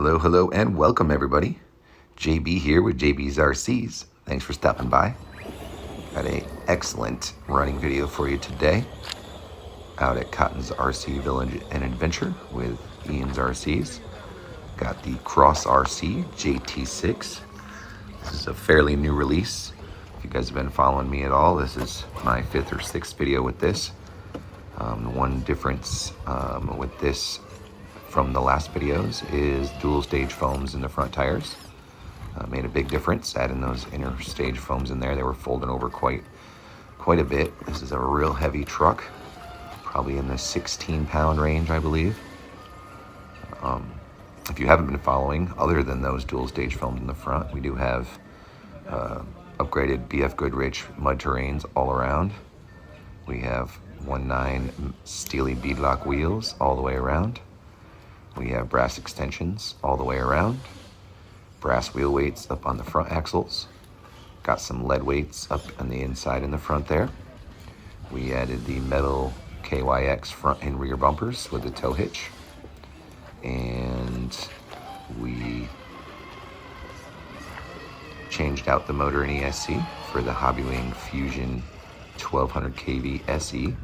Hello, hello, and welcome everybody. JB here with JB's RCs. Thanks for stopping by. Got an excellent running video for you today out at Cotton's RC Village and Adventure with Ian's RCs. Got the Cross RC JT6. This is a fairly new release. If you guys have been following me at all, this is my 5th or 6th video with this. The one difference with this from the last videos is dual stage foams in the front tires. Made a big difference adding those inner stage foams in there. They were folding over quite a bit. This is a real heavy truck, probably in the 16-pound range, I believe. If you haven't been following, other than those dual stage foams in the front, we do have upgraded BFGoodrich mud terrains all around. We have 1.9 steely beadlock wheels all the way around. We have brass extensions all the way around. Brass wheel weights up on the front axles. Got some lead weights up on the inside in the front there. We added the metal KYX front and rear bumpers with the tow hitch. And we changed out the motor in ESC for the Hobbywing Fusion 1200 kV SE.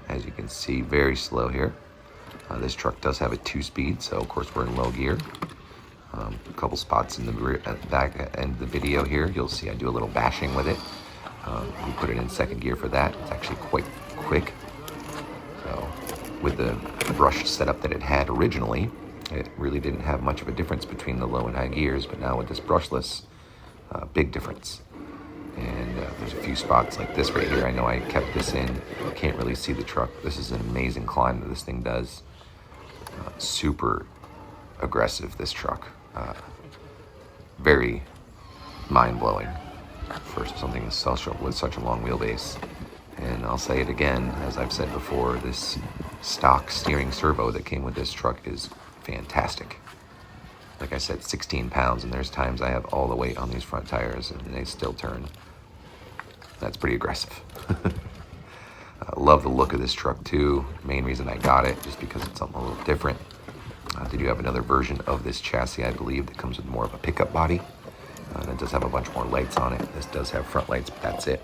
As you can see, very slow here. This truck does have a 2-speed, so of course we're in low gear. A couple spots in the back end of the video here, you'll see I do a little bashing with it. We put it in 2nd gear for that. It's actually quite quick. So with the brush setup that it had originally, it really didn't have much of a difference between the low and high gears, but now with this brushless, big difference. And there's a few spots like this right here. I know I kept this in. You can't really see the truck. This is an amazing climb that this thing does. Super aggressive, this truck. Very mind-blowing for something with such a long wheelbase. And I'll say it again, as I've said before, this stock steering servo that came with this truck is fantastic. Like I said, 16 pounds, and there's times I have all the weight on these front tires and they still turn. That's pretty aggressive. I love the look of this truck too. Main reason I got it, just because it's something a little different. They do have another version of this chassis, I believe, that comes with more of a pickup body. It does have a bunch more lights on it. This does have front lights, but that's it.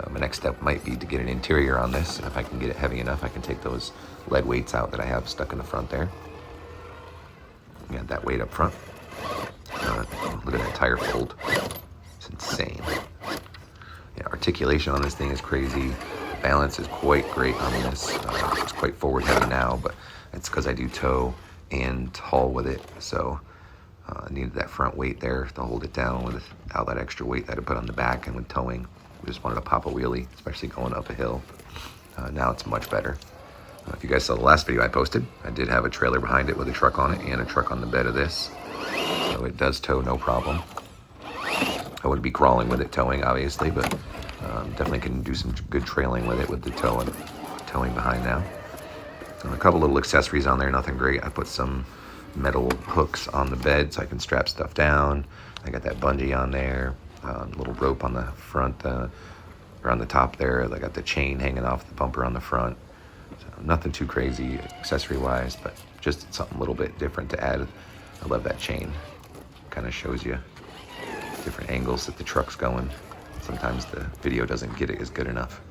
My next step might be to get an interior on this. If I can get it heavy enough, I can take those lead weights out that I have stuck in the front there. Got that weight up front. Look at that tire fold. It's insane. Yeah, articulation on this thing is crazy. Balance is quite great on this. It's quite forward heavy now, but it's because I do tow and haul with it. So I needed that front weight there to hold it down without that extra weight that I put on the back. And with towing, we just wanted to pop a wheelie, especially going up a hill. Now it's much better. If you guys saw the last video I posted, I did have a trailer behind it with a truck on it and a truck on the bed of this. So it does tow no problem. I wouldn't be crawling with it towing, obviously, but definitely can do some good trailing with it with the towing behind now. A couple little accessories on there, nothing great. I put some metal hooks on the bed so I can strap stuff down. I got that bungee on there, little rope on the front, or on the top there. I got the chain hanging off the bumper on the front. So nothing too crazy accessory-wise, but just something a little bit different to add. I love that chain. Kind of shows you different angles that the truck's going. Sometimes the video doesn't get it as good enough.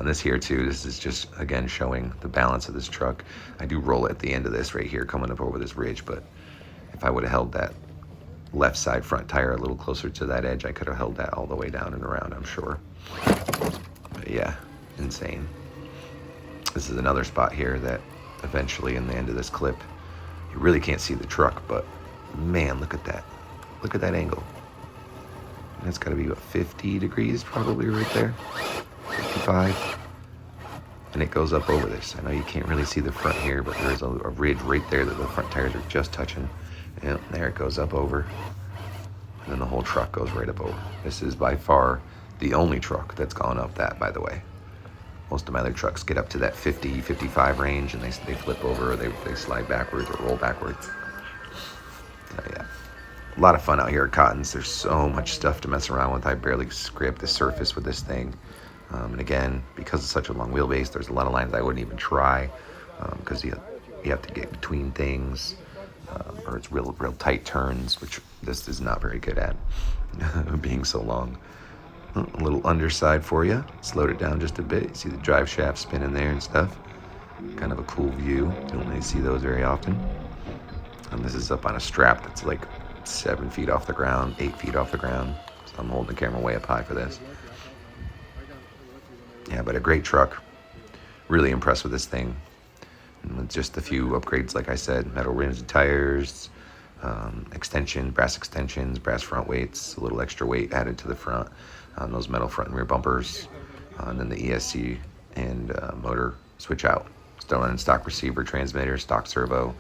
This here too, this is just, again, showing the balance of this truck. I do roll it at the end of this right here, coming up over this ridge, but if I would have held that left side front tire a little closer to that edge, I could have held that all the way down and around, I'm sure. But yeah, insane. This is another spot here that eventually in the end of this clip, you really can't see the truck, but man, look at that. Look at that angle. That's got to be about 50 degrees probably right there. 55. And it goes up over this. I know you can't really see the front here, but there's a ridge right there that the front tires are just touching. And there it goes up over. And then the whole truck goes right up over. This is by far the only truck that's gone up that, by the way. Most of my other trucks get up to that 50, 55 range and they flip over, or they slide backwards or roll backwards. So yeah, a lot of fun out here at Cotton's. There's so much stuff to mess around with. I barely scraped the surface with this thing. And again, because it's such a long wheelbase, there's a lot of lines I wouldn't even try because you have to get between things. or it's real tight turns, which this is not very good at, being so long. A little underside for you. Slowed it down just a bit. You see the drive shaft spinning there and stuff. Kind of a cool view. You don't really see those very often. And this is up on a strap that's like 7 feet off the ground, 8 feet off the ground. So I'm holding the camera way up high for this. Yeah, but a great truck. Really impressed with this thing. And with just a few upgrades, like I said, metal rims and tires, brass extensions, brass front weights, a little extra weight added to the front on those metal front and rear bumpers, and then the ESC and motor switch out. Still running stock receiver, transmitter, stock servo,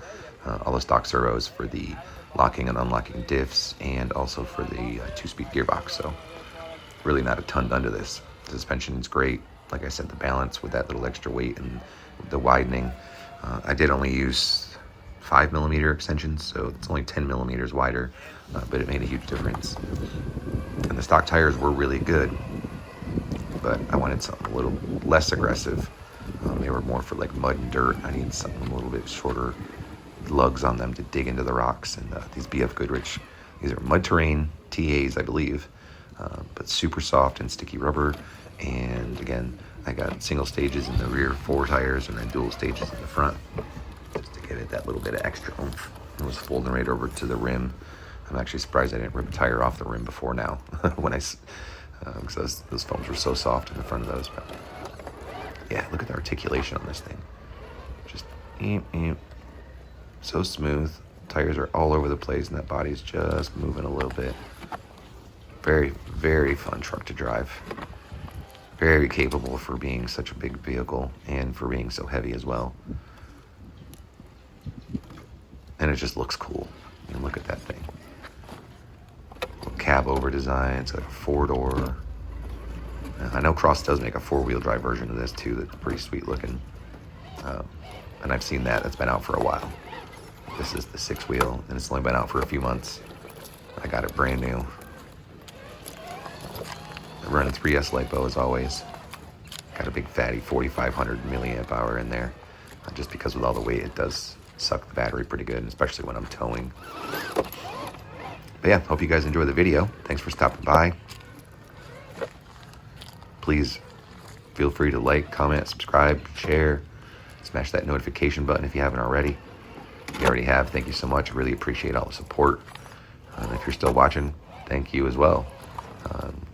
all the stock servos for the locking and unlocking diffs, and also for the 2-speed gearbox. So really not a ton done to this. The suspension's great. Like I said, the balance with that little extra weight and the widening. I did only use 5mm extensions, so it's only 10 millimeters wider, but it made a huge difference. And the stock tires were really good, but I wanted something a little less aggressive. They were more for like mud and dirt. I needed something a little bit shorter lugs on them to dig into the rocks. And these BFGoodrich, these are mud terrain TAs, I believe, but super soft and sticky rubber. And again, I got single stages in the rear 4 tires and then dual stages in the front, just to give it that little bit of extra oomph. It was folding right over to the rim. I'm actually surprised I didn't rip a tire off the rim before now, when because those foams were so soft in the front of those. But yeah, look at the articulation on this thing. Just so smooth. Tires are all over the place, and that body's just moving a little bit. Very, very fun truck to drive. Very capable for being such a big vehicle and for being so heavy as well. And it just looks cool. I mean, look at that thing. Little cab over design. It's like a 4-door. I know Cross does make a 4-wheel drive version of this too. That's pretty sweet looking. And I've seen that. That's been out for a while. This is the 6-wheel, and it's only been out for a few months. I got it brand new. I'm running 3S lipo as always. Got a big fatty 4,500 milliamp hour in there. Just because with all the weight, it does suck the battery pretty good, especially when I'm towing. But yeah, hope you guys enjoy the video. Thanks for stopping by. Please feel free to like, comment, subscribe, share. Smash that notification button if you haven't already. If you already have, thank you so much. I really appreciate all the support. And if you're still watching, thank you as well.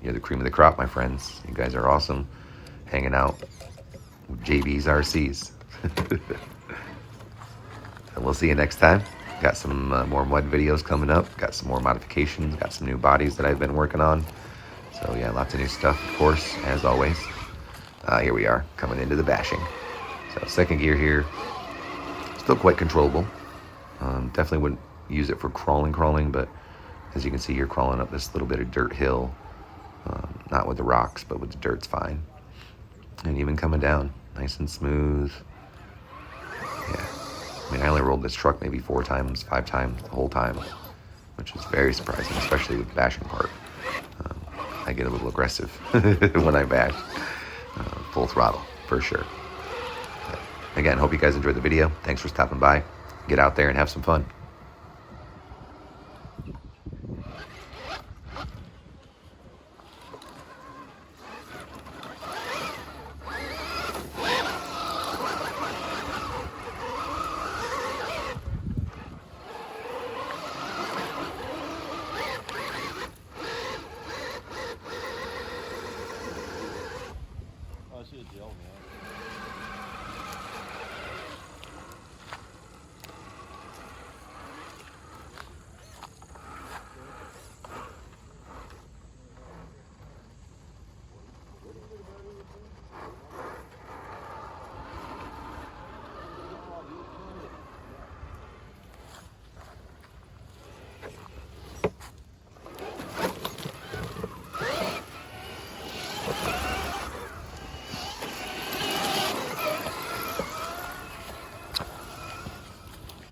You're the cream of the crop, my friends. You guys are awesome. Hanging out with JB's RCs. And we'll see you next time. Got some more mud videos coming up. Got some more modifications. Got some new bodies that I've been working on. So yeah, lots of new stuff, of course, as always. Here we are, coming into the bashing. So second gear here. Still quite controllable. Definitely wouldn't use it for crawling, but as you can see, you're crawling up this little bit of dirt hill. Not with the rocks, but with the dirt's fine. And even coming down, nice and smooth. Yeah. I mean, I only rolled this truck maybe 4 times, 5 times the whole time, which is very surprising, especially with the bashing part. I get a little aggressive when I bash. Full throttle, for sure. But again, hope you guys enjoyed the video. Thanks for stopping by. Get out there and have some fun. Oh, I should have jailed me.